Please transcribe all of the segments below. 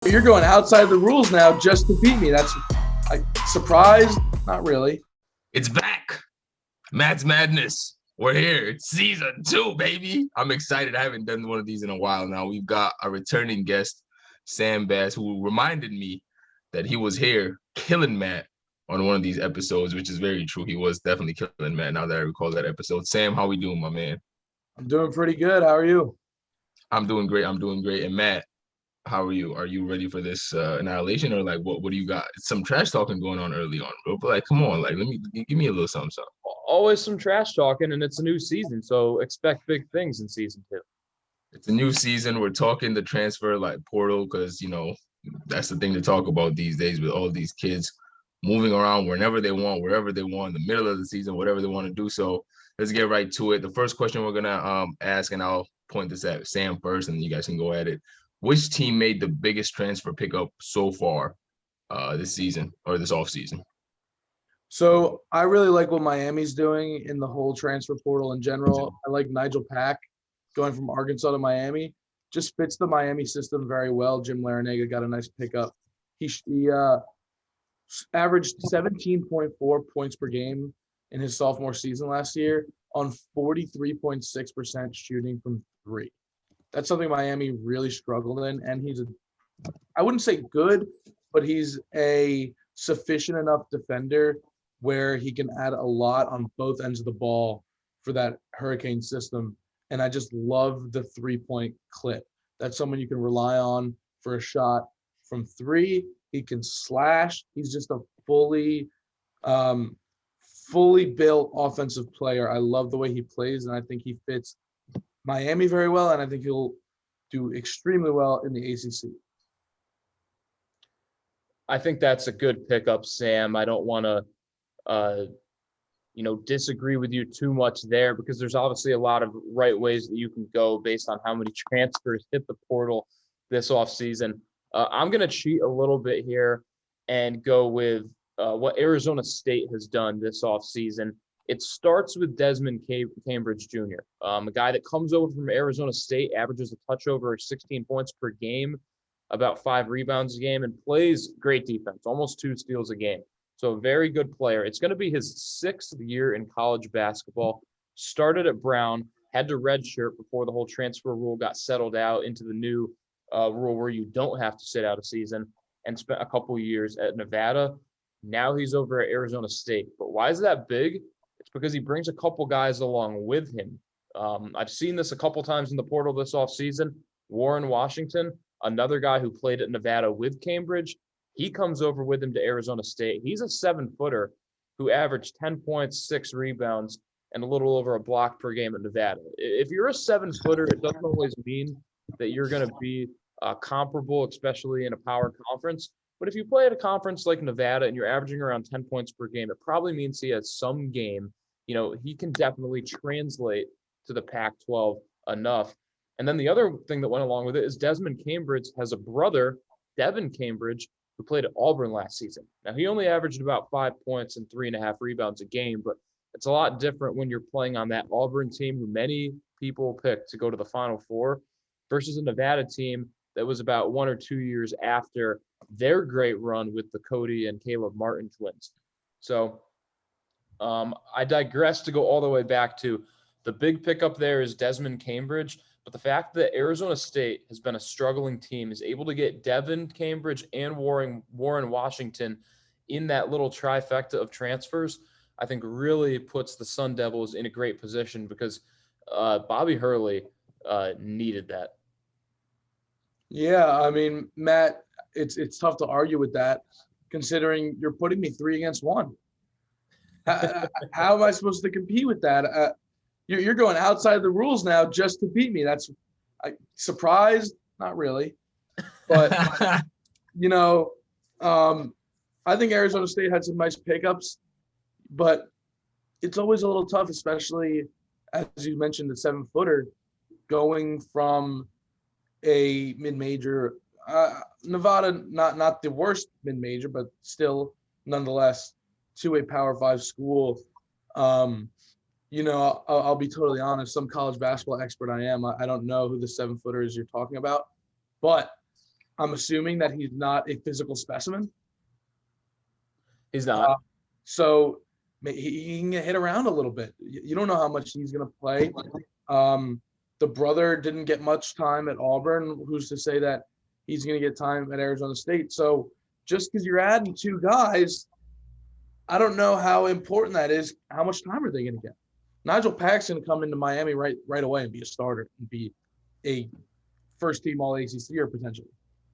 You're going outside the rules now just to beat me. That's surprised? Not really. It's back. Matt's Madness. We're here. It's season 2, baby. I'm excited. I haven't done one of these in a while now. We've got a returning guest, Sam Bass, who reminded me that he was here killing Matt on one of these episodes, which is very true. He was definitely killing Matt now that I recall that episode. Sam, how we doing, my man? I'm doing pretty good. How are you? I'm doing great. And Matt, how are you? Are you ready for this annihilation, or like what do you got? It's some trash talking going on early on, bro. But like, come on, like give me a little something. Always some trash talking, and it's a new season, so expect big things in season 2. It's a new season. We're talking the transfer like portal because that's the thing to talk about these days with all these kids moving around whenever they want, wherever they want, in the middle of the season, whatever they want to do. So let's get right to it. The first question we're gonna ask, and I'll point this at Sam first, and you guys can go at it. Which team made the biggest transfer pickup so far this season or this offseason? So I really like what Miami's doing in the whole transfer portal in general. I like Nigel Pack going from Arkansas to Miami. Just fits the Miami system very well. Jim Larinaga got a nice pickup. He averaged 17.4 points per game in his sophomore season last year on 43.6% shooting from three. That's something Miami really struggled in, and I wouldn't say good, but he's a sufficient enough defender where he can add a lot on both ends of the ball for that Hurricane system. And I just love the three-point clip. That's someone you can rely on for a shot from three. He can slash. He's just a fully built offensive player. I love the way he plays, and I think he fits Miami very well, and I think he'll do extremely well in the ACC. I think that's a good pickup, Sam. I don't want to, disagree with you too much there because there's obviously a lot of right ways that you can go based on how many transfers hit the portal this offseason. I'm going to cheat a little bit here and go with what Arizona State has done this offseason. It starts with Desmond Cambridge Jr., a guy that comes over from Arizona State, averages a touch over 16 points per game, about 5 rebounds a game, and plays great defense, almost 2 steals a game. So a very good player. It's going to be his 6th year in college basketball. Started at Brown, had to redshirt before the whole transfer rule got settled out into the new rule where you don't have to sit out a season, and spent a couple years at Nevada. Now he's over at Arizona State. But why is that big? It's because he brings a couple guys along with him. I've seen this a couple times in the portal this offseason. Warren Washington, another guy who played at Nevada with Cambridge, he comes over with him to Arizona State. He's a 7-footer who averaged 10 points, 6 rebounds, and a little over a block per game at Nevada. If you're a 7-footer, it doesn't always mean that you're going to be comparable, especially in a power conference. But if you play at a conference like Nevada and you're averaging around 10 points per game, it probably means he has some game. He can definitely translate to the Pac-12 enough. And then the other thing that went along with it is Desmond Cambridge has a brother, Devin Cambridge, who played at Auburn last season. Now, he only averaged about 5 points and 3.5 rebounds a game, but it's a lot different when you're playing on that Auburn team who many people picked to go to the Final Four versus a Nevada team that was about 1 or 2 years after their great run with the Cody and Caleb Martin twins. So I digress to go all the way back to the big pickup there is Desmond Cambridge, but the fact that Arizona State has been a struggling team is able to get Devin Cambridge and Warren Washington in that little trifecta of transfers, I think really puts the Sun Devils in a great position because Bobby Hurley needed that. Yeah, I mean, Matt, it's tough to argue with that, considering you're putting me 3 against 1. How am I supposed to compete with that? You're going outside the rules now just to beat me. That's surprised? Not really, but I think Arizona State had some nice pickups, but it's always a little tough, especially as you mentioned, the 7-footer going from a mid-major. Nevada, not the worst mid-major, but still nonetheless to a Power 5 school. I'll be totally honest. Some college basketball expert I am. I don't know who the 7-footer is you're talking about, but I'm assuming that he's not a physical specimen. He's not. So he can get hit around a little bit. You don't know how much he's going to play. The brother didn't get much time at Auburn. Who's to say that he's going to get time at Arizona State? So just because you're adding two guys, I don't know how important that is. How much time are they going to get? Nigel Pack's going to come into Miami right away and be a starter and be a first-team All-ACCer potentially.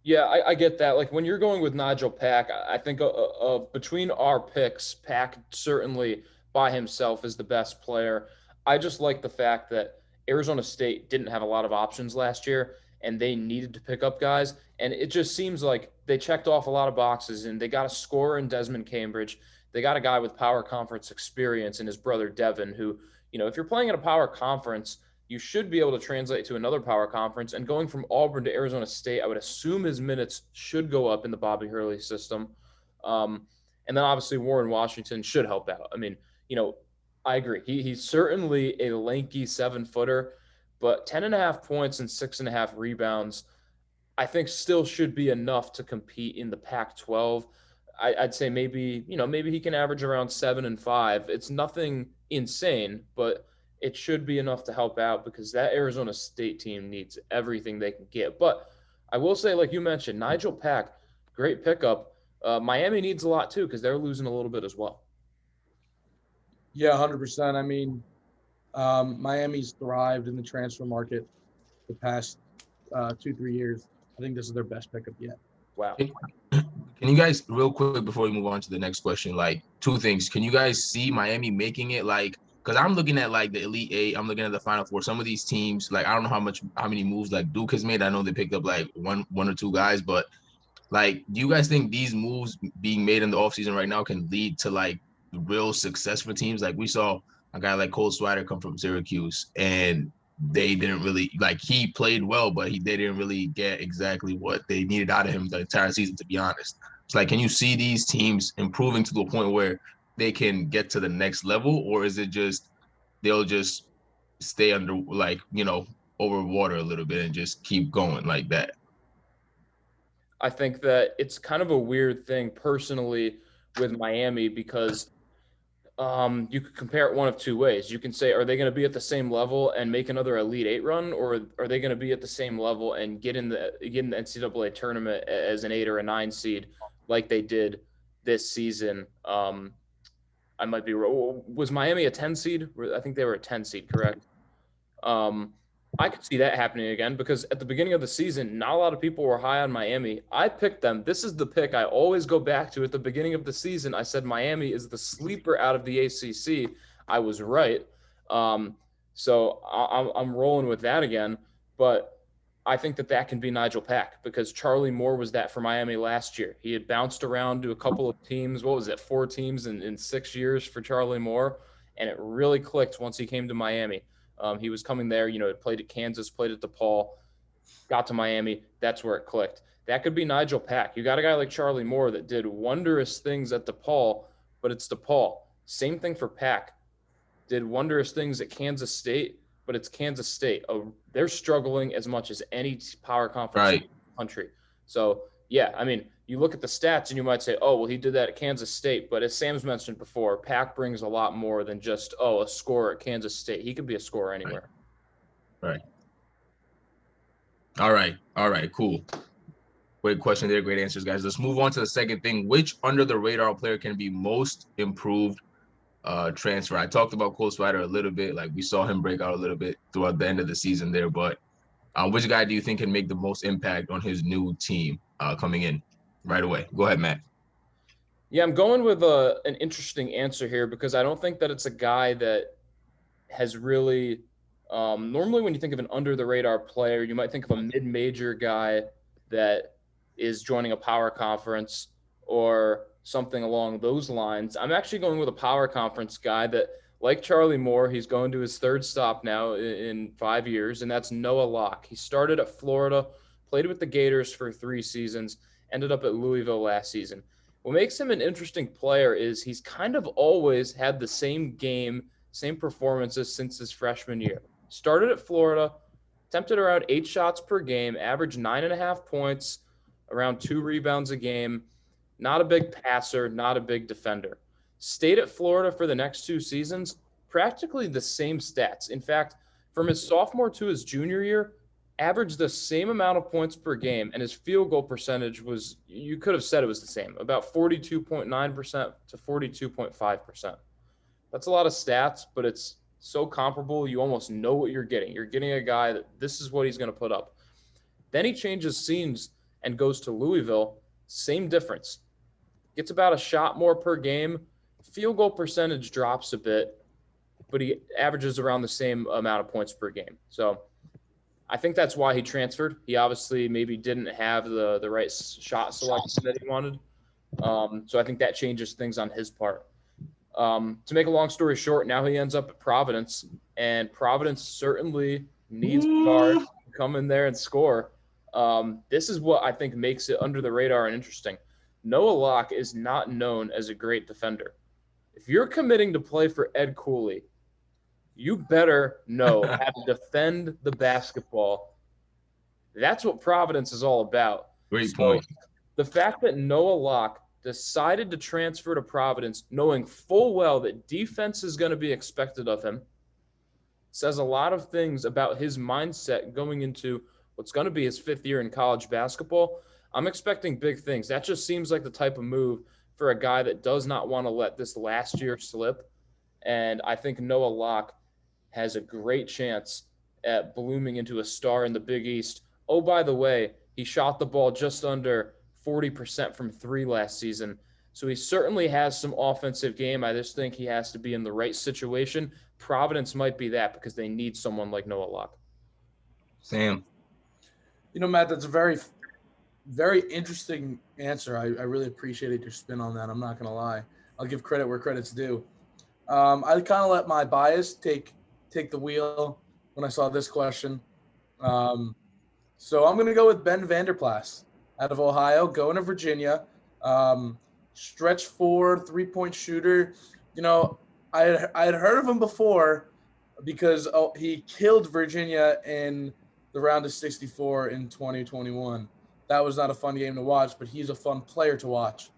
Yeah, I get that. Like when you're going with Nigel Pack, I think between our picks, Pack certainly by himself is the best player. I just like the fact that Arizona State didn't have a lot of options last year and they needed to pick up guys. And it just seems like they checked off a lot of boxes and they got a scorer in Desmond Cambridge. They got a guy with power conference experience in his brother Devin, who, if you're playing in a power conference, you should be able to translate to another power conference. And going from Auburn to Arizona State, I would assume his minutes should go up in the Bobby Hurley system. And then obviously Warren Washington should help out. I mean, I agree. He's certainly a lanky 7-footer, but 10.5 points and 6.5 rebounds, I think still should be enough to compete in the Pac-12. I'd say maybe he can average around 7 and 5. It's nothing insane, but it should be enough to help out because that Arizona State team needs everything they can get. But I will say, like you mentioned, Nigel Pack, great pickup. Miami needs a lot too because they're losing a little bit as well. Yeah, 100%. I mean, Miami's thrived in the transfer market the past 2-3 years. I think this is their best pickup yet. Wow. Can you guys, real quick before we move on to the next question, like two things. Can you guys see Miami making it because I'm looking at like the Elite Eight, I'm looking at the Final Four. Some of these teams, like I don't know how many moves like Duke has made. I know they picked up like one or two guys, but like, do you guys think these moves being made in the offseason right now can lead to like real success for teams? Like we saw a guy like Cole Swider come from Syracuse and they didn't really he played well, but they didn't really get exactly what they needed out of him the entire season, to be honest. It's like, can you see these teams improving to the point where they can get to the next level, or is it just they'll just stay under over water a little bit and just keep going like that? I think that it's kind of a weird thing personally with Miami because you could compare it one of two ways. You can say, are they going to be at the same level and make another Elite Eight run, or are they going to be at the same level and get in the NCAA tournament as an 8 or a 9 seed like they did this season? I might be wrong. Was Miami a 10 seed? I think they were a 10 seed, correct? I could see that happening again because at the beginning of the season, not a lot of people were high on Miami. I picked them. This is the pick I always go back to at the beginning of the season. I said Miami is the sleeper out of the ACC. I was right. So I'm rolling with that again. But I think that can be Nigel Pack because Charlie Moore was that for Miami last year. He had bounced around to a couple of teams. What was it, 4 teams in 6 years for Charlie Moore? And it really clicked once he came to Miami. He was coming there, played at Kansas, played at DePaul, got to Miami. That's where it clicked. That could be Nigel Pack. You got a guy like Charlie Moore that did wondrous things at DePaul, but it's DePaul. Same thing for Pack. Did wondrous things at Kansas State, but it's Kansas State. They're struggling as much as any power conference in the country. So, yeah, I mean, you look at the stats and you might say, oh, well, he did that at Kansas State. But as Sam's mentioned before, Pack brings a lot more than just, a scorer at Kansas State. He could be a scorer anywhere. Right. All right, cool. Great question there. Great answers, guys. Let's move on to the second thing. Which under-the-radar player can be most improved transfer? I talked about Cole Swider a little bit. Like, we saw him break out a little bit throughout the end of the season there. But which guy do you think can make the most impact on his new team coming in right away? Go ahead, Matt. Yeah, I'm going with an interesting answer here because I don't think that it's a guy that has really normally when you think of an under-the-radar player, you might think of a mid-major guy that is joining a power conference or something along those lines. I'm actually going with a power conference guy that, like Charlie Moore, he's going to his third stop now in 5 years, and that's Noah Locke. He started at Florida, played with the Gators for 3 seasons, ended up at Louisville last season. What makes him an interesting player is he's kind of always had the same game, same performances since his freshman year. Started at Florida, attempted around 8 shots per game, averaged 9.5 points, around 2 rebounds a game, not a big passer, not a big defender. Stayed at Florida for the next 2 seasons, practically the same stats. In fact, from his sophomore to his junior year, averaged the same amount of points per game, and his field goal percentage was, you could have said it was the same, about 42.9% to 42.5%. That's a lot of stats, but it's so comparable. You almost know what you're getting. You're getting a guy that this is what he's going to put up. Then he changes scenes and goes to Louisville. Same difference. Gets about a shot more per game. Field goal percentage drops a bit, but he averages around the same amount of points per game. So I think that's why he transferred. He obviously maybe didn't have the right shot selection that he wanted. So I think that changes things on his part. To make a long story short, now he ends up at Providence, and Providence certainly needs a guard to come in there and score. This is what I think makes it under the radar and interesting. Noah Locke is not known as a great defender. If you're committing to play for Ed Cooley, you better know how to defend the basketball. That's what Providence is all about. Great point. The fact that Noah Locke decided to transfer to Providence, knowing full well that defense is going to be expected of him, says a lot of things about his mindset going into what's going to be his 5th year in college basketball. I'm expecting big things. That just seems like the type of move for a guy that does not want to let this last year slip. And I think Noah Locke has a great chance at blooming into a star in the Big East. Oh, by the way, he shot the ball just under 40% from 3 last season. So he certainly has some offensive game. I just think he has to be in the right situation. Providence might be that because they need someone like Noah Locke. Sam. Matt, that's a very, very interesting answer. I really appreciated your spin on that. I'm not going to lie. I'll give credit where credit's due. I kind of let my bias take the wheel when I saw this question. So I'm going to go with Ben Vanderplas out of Ohio, going to Virginia. Stretch 4, 3-point shooter. I had heard of him before because he killed Virginia in the round of 64 in 2021. That was not a fun game to watch, but he's a fun player to watch.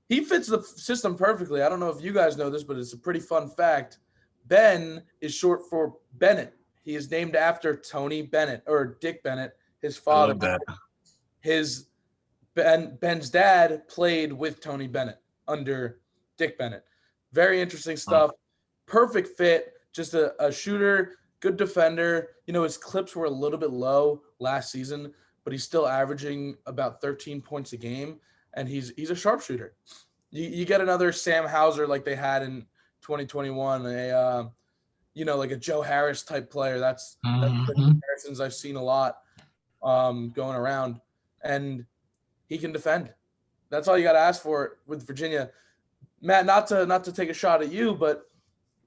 He fits the system perfectly. I don't know if you guys know this, but it's a pretty fun fact. Ben is short for Bennett. He is named after Tony Bennett, or Dick Bennett, his father. I love that. Ben's dad played with Tony Bennett under Dick Bennett. Very interesting stuff. Perfect fit. Just a shooter, good defender. His clips were a little bit low last season, but he's still averaging about 13 points a game, and he's a sharpshooter. You get another Sam Hauser like they had in 2021, like a Joe Harris type player. That's the comparisons I've seen a lot going around, and he can defend. That's all you got to ask for with Virginia. Matt, not to take a shot at you, but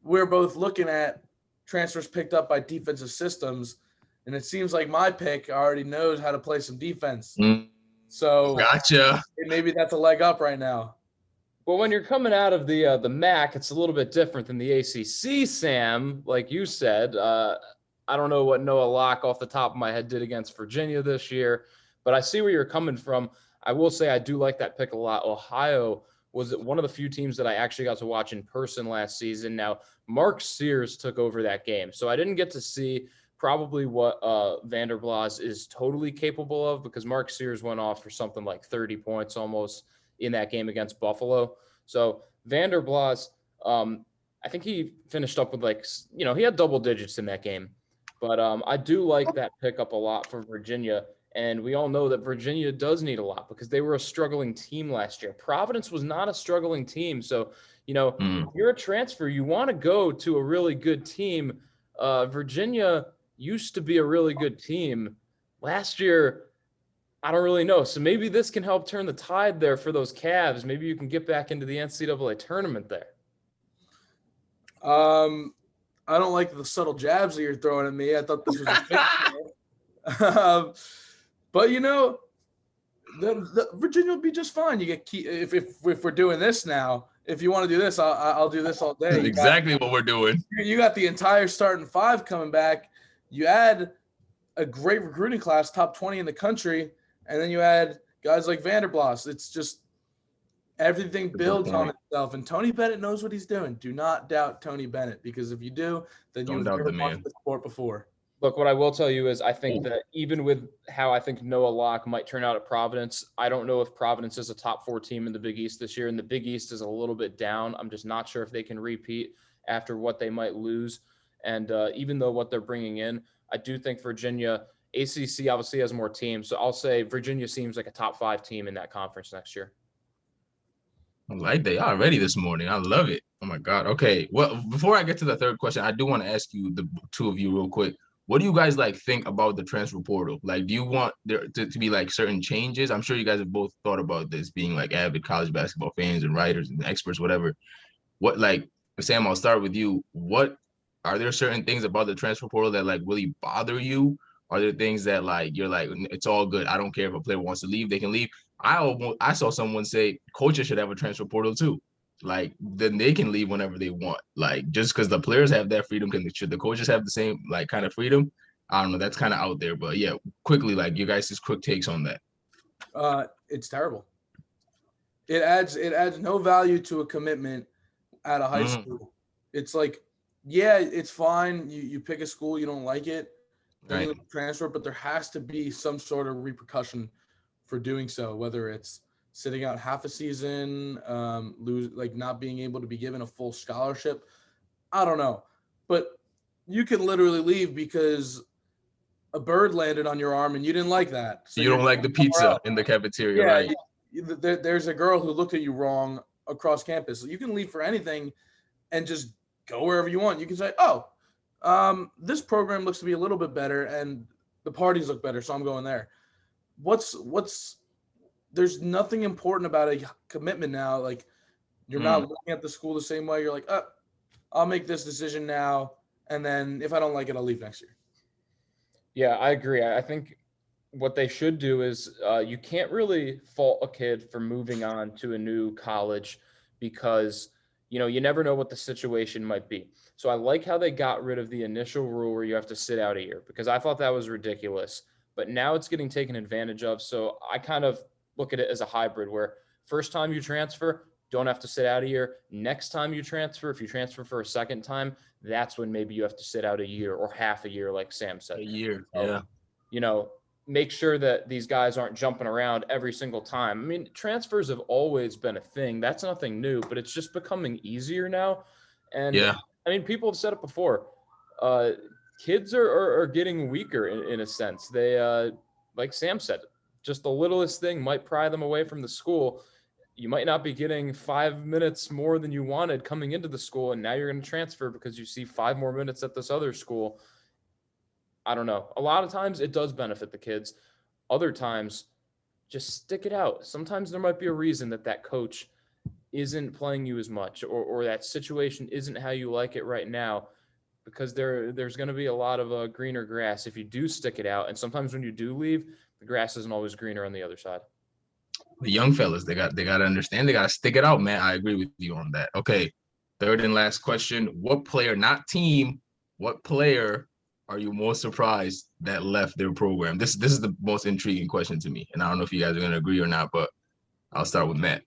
we're both looking at transfers picked up by defensive systems, and it seems like my pick already knows how to play some defense. So gotcha. Maybe that's a leg up right now. Well, when you're coming out of the MAC, it's a little bit different than the ACC, Sam. Like you said, I don't know what Noah Locke off the top of my head did against Virginia this year, but I see where you're coming from. I will say I do like that pick a lot. Ohio was one of the few teams that I actually got to watch in person last season. Now, Mark Sears took over that game, so I didn't get to see probably what Vanderplas is totally capable of, because Mark Sears went off for something like 30 points almost in that game against Buffalo. So Vanderplas, I think he finished up with he had double digits in that game. But I do like that pickup a lot for Virginia. And we all know that Virginia does need a lot because they were a struggling team last year. Providence was not a struggling team. So, if you're a transfer, you want to go to a really good team. Virginia used to be a really good team. Last year, I don't really know. So maybe this can help turn the tide there for those Cavs. Maybe you can get back into the NCAA tournament there. I don't like the subtle jabs that you're throwing at me. I thought this was a but the Virginia will be just fine. You get if we're doing this now. If you want to do this, I'll do this all day. That's exactly what we're doing. You got the entire starting 5 coming back. You add a great recruiting class, top 20 in the country, And then you add guys like Vanderblas. It's just everything That's a good builds on point. itself. And Tony Bennett knows what he's doing. Do not doubt Tony Bennett, because if you do, then Don't you've doubt never the watched man. the sport before. Look, what I will tell you is I think Oh, that even with how I think Noah Locke might turn out at Providence, I don't know if Providence is a top 4 team in the Big East this year, and the Big East is a little bit down. I'm just not sure if they can repeat after what they might lose. And even though what they're bringing in, I do think Virginia, ACC obviously has more teams. So I'll say Virginia seems like a top 5 team in that conference next year. I like they are ready this morning. I love it. Oh my God. Okay. Well, before I get to the third question, I do want to ask you, the two of you, real quick. What do you guys like think about the transfer portal? Like, do you want there to be like certain changes? I'm sure you guys have both thought about this, being like avid college basketball fans and writers and experts, whatever. What, like, Sam, I'll start with you. What are there certain things about the transfer portal that like really bother you? Are there things that like you're like, it's all good, I don't care if a player wants to leave, they can leave? I saw someone say coaches should have a transfer portal too. Like then they can leave whenever they want. Like just because the players have that freedom, should the coaches have the same like kind of freedom? I don't know. That's kind of out there, but yeah, quickly, like you guys' just quick takes on that. It's terrible. It adds no value to a commitment at a high Mm, school. It's like, yeah, it's fine. You pick a school, you don't like it, then right. you transfer, but there has to be some sort of repercussion for doing so, whether it's sitting out half a season, not being able to be given a full scholarship. I don't know. But you can literally leave because a bird landed on your arm and you didn't like that. So You you're don't going like the somewhere pizza else. in the cafeteria, Yeah, right? there's a girl who looked at you wrong across campus. So you can leave for anything and just go wherever you want. You can say, "Oh, this program looks to be a little bit better, and the parties look better, so I'm going there." What's There's nothing important about a commitment now. Like you're not Mm, looking at the school the same way. You're like, I'll make this decision now, and then if I don't like it, I'll leave next year. Yeah, I agree. I think what they should do is you can't really fault a kid for moving on to a new college because you never know what the situation might be. So I like how they got rid of the initial rule where you have to sit out a year because I thought that was ridiculous. But now it's getting taken advantage of. So I kind of look at it as a hybrid where first time you transfer, don't have to sit out a year. Next time you transfer, if you transfer for a second time, that's when maybe you have to sit out a year or half a year, like Sam said. a year, So, yeah. you know, make sure that these guys aren't jumping around every single time. I mean, transfers have always been a thing. That's nothing new, but it's just becoming easier now. And Yeah. I mean, people have said it before. Uh, Kids are getting weaker in a sense. They, like Sam said, just the littlest thing might pry them away from the school. You might not be getting 5 minutes more than you wanted coming into the school, and now you're going to transfer because you see 5 more minutes at this other school. I don't know. A lot of times it does benefit the kids. Other times, just stick it out. Sometimes there might be a reason that coach isn't playing you as much, or that situation isn't how you like it right now, because there's going to be a lot of greener grass if you do stick it out. And sometimes when you do leave, the grass isn't always greener on the other side. The young fellas, they got to understand, they got to stick it out, man. I agree with you on that. Okay, third and last question: what player, not team, what player are you most surprised that left their program? This is the most intriguing question to me, and I don't know if you guys are going to agree or not, but I'll start with Matt.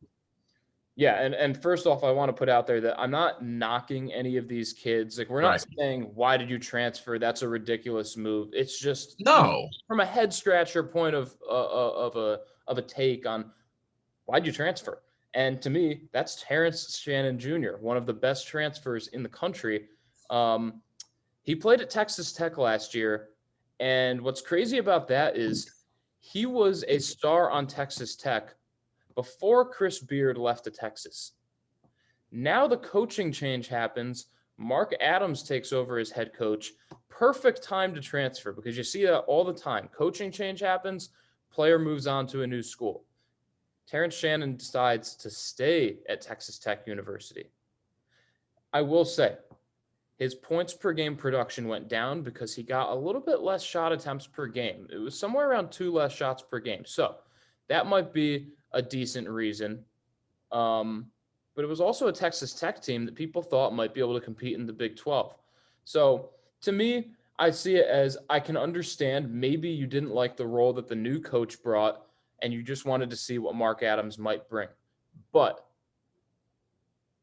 Yeah, and first off, I want to put out there that I'm not knocking any of these kids. Like, we're not Right. saying, why did you transfer? That's a ridiculous move. It's just No. from a head scratcher point of a take on why'd you transfer? And to me, that's Terrence Shannon Jr., one of the best transfers in the country. He played at Texas Tech last year, and what's crazy about that is he was a star on Texas Tech before Chris Beard left to Texas. Now the coaching change happens. Mark Adams takes over as head coach. Perfect time to transfer because you see that all the time. Coaching change happens, player moves on to a new school. Terrence Shannon decides to stay at Texas Tech University. I will say his points per game production went down because he got a little bit less shot attempts per game. It was somewhere around 2 less shots per game. So that might be a decent reason. But it was also a Texas Tech team that people thought might be able to compete in the Big 12. So to me, I see it as I can understand maybe you didn't like the role that the new coach brought, and you just wanted to see what Mark Adams might bring. But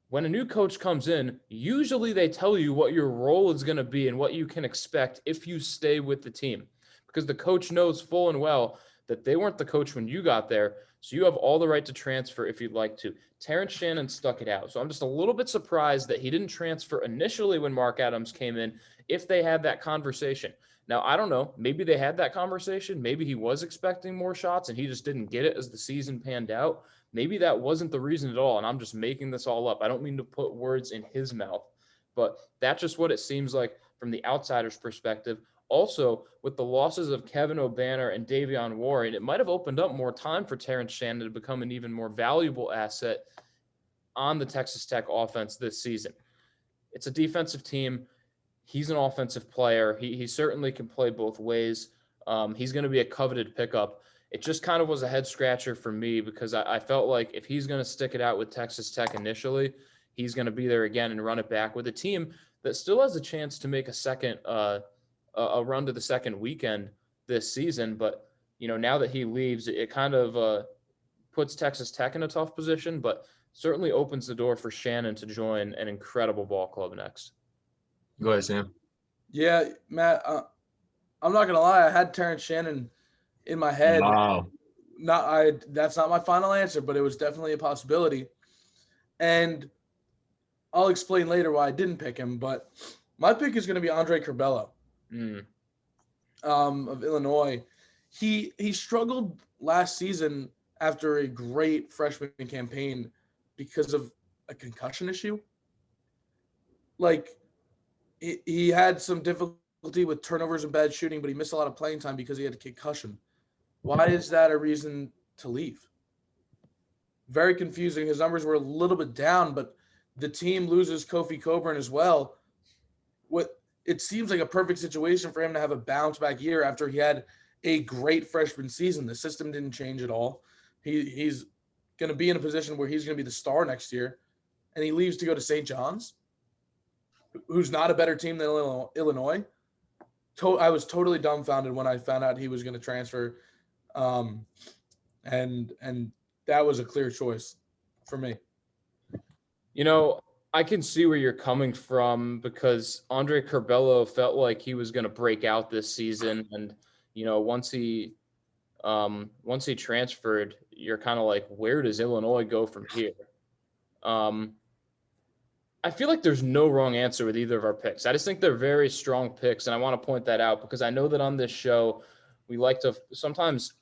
when a new coach comes in, usually they tell you what your role is going to be and what you can expect if you stay with the team, because the coach knows full and well that they weren't the coach when you got there. So you have all the right to transfer if you'd like to. Terrence Shannon stuck it out. So I'm just a little bit surprised that he didn't transfer initially when Mark Adams came in, if they had that conversation. Now, I don't know. Maybe they had that conversation. Maybe he was expecting more shots and he just didn't get it as the season panned out. Maybe that wasn't the reason at all, and I'm just making this all up. I don't mean to put words in his mouth, but that's just what it seems like from the outsider's perspective. Also, with the losses of Kevin O'Banner and Davion Warren, it might have opened up more time for Terrence Shannon to become an even more valuable asset on the Texas Tech offense this season. It's a defensive team. He's an offensive player. He certainly can play both ways. He's going to be a coveted pickup. It just kind of was a head scratcher for me because I felt like if he's going to stick it out with Texas Tech initially, he's going to be there again and run it back with a team that still has a chance to make a run to the second weekend this season. But, now that he leaves, it kind of puts Texas Tech in a tough position, but certainly opens the door for Shannon to join an incredible ball club next. Go ahead, Sam. Yeah, Matt, I'm not going to lie. I had Terrence Shannon in my head. Wow. That's not my final answer, but it was definitely a possibility. And I'll explain later why I didn't pick him, but my pick is going to be Andre Curbelo of Illinois. He struggled last season after a great freshman campaign because of a concussion issue. Like, he had some difficulty with turnovers and bad shooting, but he missed a lot of playing time because he had a concussion. Why is that a reason to leave? Very confusing. His numbers were a little bit down, but the team loses Kofi Coburn as well. It seems like a perfect situation for him to have a bounce back year after he had a great freshman season. The system didn't change at all. He's going to be in a position where he's going to be the star next year, and he leaves to go to St. John's, who's not a better team than Illinois. I was totally dumbfounded when I found out he was going to transfer. And that was a clear choice for me. I can see where you're coming from because Andre Curbelo felt like he was going to break out this season. And, once he transferred, you're kind of like, where does Illinois go from here? I feel like there's no wrong answer with either of our picks. I just think they're very strong picks. And I want to point that out because I know that on this show, we like to sometimes,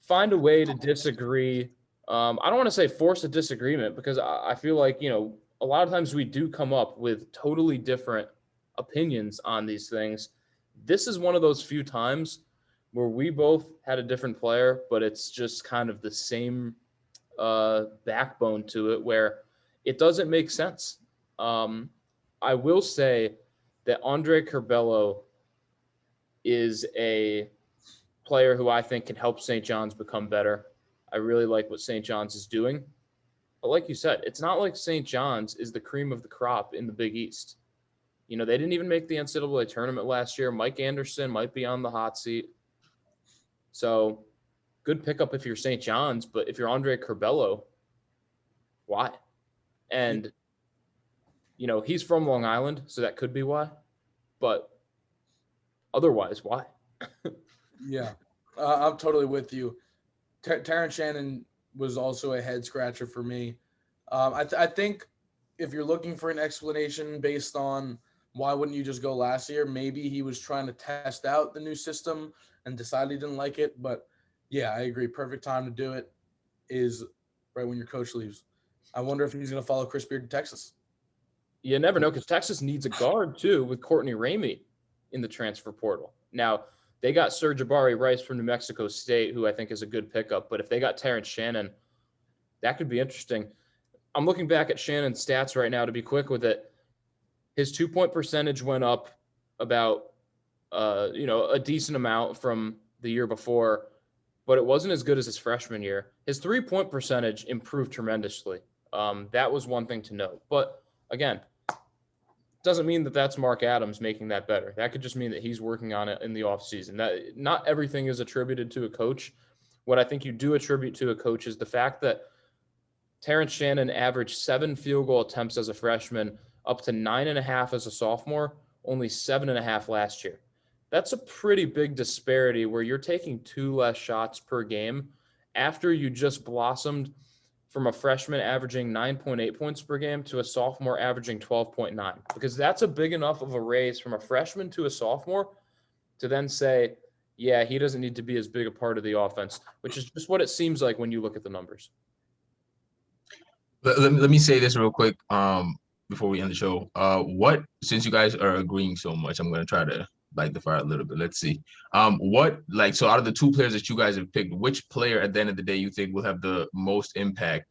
find a way to disagree. I don't want to say force a disagreement because I feel like, a lot of times we do come up with totally different opinions on these things. This is one of those few times where we both had a different player, but it's just kind of the same backbone to it where it doesn't make sense. I will say that Andre Curbelo is a player who I think can help St. John's become better. I really like what St. John's is doing. But like you said, it's not like St. John's is the cream of the crop in the Big East. They didn't even make the NCAA tournament last year. Mike Anderson might be on the hot seat. So good pickup if you're St. John's, but if you're Andre Curbelo, why? And, he's from Long Island, so that could be why. But otherwise, why? Yeah, I'm totally with you. Terrence Shannon was also a head scratcher for me. I think if you're looking for an explanation based on why wouldn't you just go last year, maybe he was trying to test out the new system and decided he didn't like it. But yeah, I agree. Perfect time to do it is right when your coach leaves. I wonder if he's going to follow Chris Beard to Texas. You never know because Texas needs a guard too with Courtney Ramey in the transfer portal. Now, they got Sir Jabari Rice from New Mexico State, who I think is a good pickup. But if they got Terrence Shannon, that could be interesting. I'm looking back at Shannon's stats right now to be quick with it. His 2-point percentage went up about, a decent amount from the year before, but it wasn't as good as his freshman year. His 3-point percentage improved tremendously. That was one thing to note. But again, doesn't mean that that's Mark Adams making that better. That could just mean that he's working on it in the offseason. That not everything is attributed to a coach. what I think you do attribute to a coach is the fact that Terrence Shannon averaged 7 field goal attempts as a freshman, up to 9.5 as a sophomore, only 7.5 last year. That's a pretty big disparity where you're taking 2 less shots per game after you just blossomed from a freshman averaging 9.8 points per game to a sophomore averaging 12.9, because that's a big enough of a raise from a freshman to a sophomore to then say, yeah, he doesn't need to be as big a part of the offense, which is just what it seems like when you look at the numbers. Let me say this real quick before we end the show. Since you guys are agreeing so much, I'm going to try to light the fire a little bit. Let's see. So out of the 2 players that you guys have picked, which player at the end of the day you think will have the most impact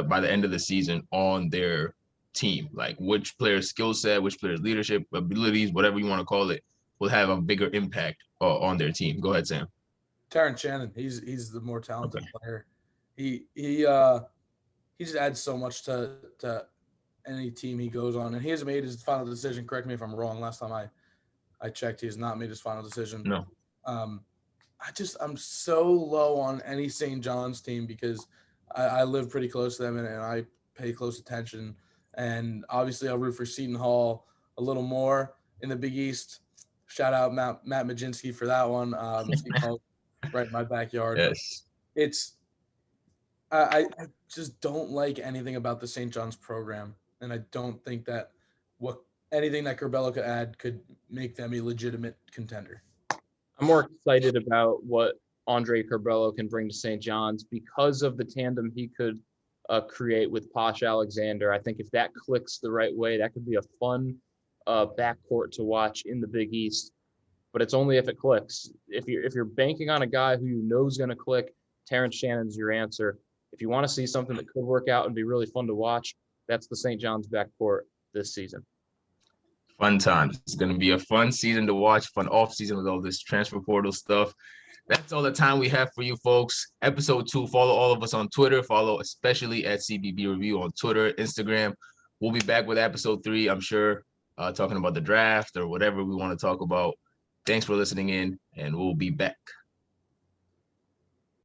by the end of the season on their team? Like which player's skill set, which player's leadership abilities, whatever you want to call it, will have a bigger impact on their team? Go ahead, Sam. Terrence Shannon, he's the more talented player. He just adds so much to any team he goes on, and he hasn't made his final decision. Correct me if I'm wrong. Last time I checked, he has not made his final decision. No. I'm so low on any St. John's team because I live pretty close to them and I pay close attention. And obviously I'll root for Seton Hall a little more in the Big East. Shout out Matt Mlodzinski for that one. Seton Hall, right in my backyard. Yes. It's I just don't like anything about the St. John's program, and I don't think that anything that Curbelo could add could make them a legitimate contender. I'm more excited about what Andre Curbelo can bring to St. John's because of the tandem he could create with Posh Alexander. I think if that clicks the right way, that could be a fun backcourt to watch in the Big East. But it's only if it clicks. If you're banking on a guy who you know is going to click, Terrence Shannon's your answer. If you want to see something that could work out and be really fun to watch, that's the St. John's backcourt this season. Fun times. It's going to be a fun season to watch, fun off season with all this transfer portal stuff. That's all the time we have for you folks. Episode 2, follow all of us on Twitter. Follow especially at CBB Review on Twitter, Instagram. We'll be back with episode 3, I'm sure, talking about the draft or whatever we want to talk about. Thanks for listening in, and we'll be back.